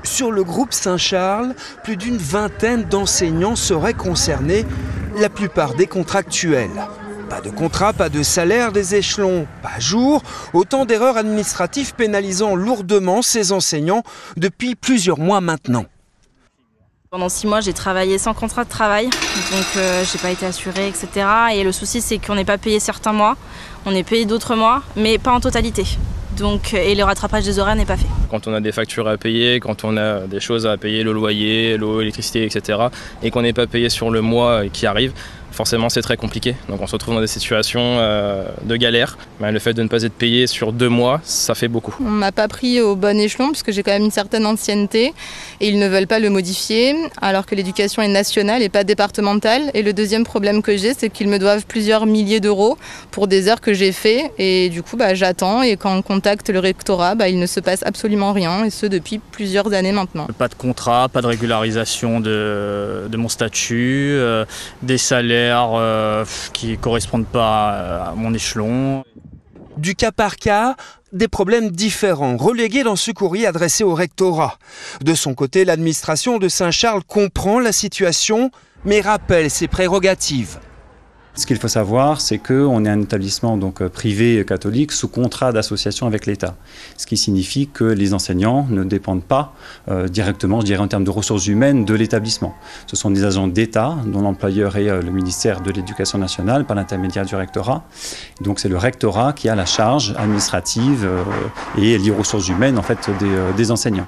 Sur le groupe Saint-Charles, plus d'une vingtaine d'enseignants seraient concernés, la plupart des contractuels. Pas de contrat, pas de salaire, des échelons pas à jour, autant d'erreurs administratives pénalisant lourdement ces enseignants depuis plusieurs mois maintenant. Pendant 6 mois, j'ai travaillé sans contrat de travail, donc j'ai pas été assurée, etc. Et le souci, c'est qu'on n'est pas payé certains mois, on est payé d'autres mois, mais pas en totalité. Donc, et le rattrapage des horaires n'est pas fait. Quand on a des factures à payer, quand on a des choses à payer, le loyer, l'eau, l'électricité, etc., et qu'on n'est pas payé sur le mois qui arrive, forcément c'est très compliqué. Donc on se retrouve dans des situations de galère. Mais le fait de ne pas être payé sur 2 mois, ça fait beaucoup. On ne m'a pas pris au bon échelon puisque j'ai quand même une certaine ancienneté et ils ne veulent pas le modifier alors que l'éducation est nationale et pas départementale. Et le deuxième problème que j'ai, c'est qu'ils me doivent plusieurs milliers d'euros pour des heures que j'ai fait et du coup j'attends et quand on contacte le rectorat, il ne se passe absolument rien et ce depuis plusieurs années maintenant. Pas de contrat, pas de régularisation de mon statut, des salaires qui ne correspondent pas à mon échelon. Du cas par cas, des problèmes différents relégués dans ce courrier adressé au rectorat. De son côté, l'administration de Saint-Charles comprend la situation, mais rappelle ses prérogatives. Ce qu'il faut savoir, c'est qu'on est un établissement privé catholique sous contrat d'association avec l'État. Ce qui signifie que les enseignants ne dépendent pas directement, je dirais en termes de ressources humaines, de l'établissement. Ce sont des agents d'État dont l'employeur est le ministère de l'Éducation nationale par l'intermédiaire du rectorat. Donc c'est le rectorat qui a la charge administrative et les ressources humaines des enseignants.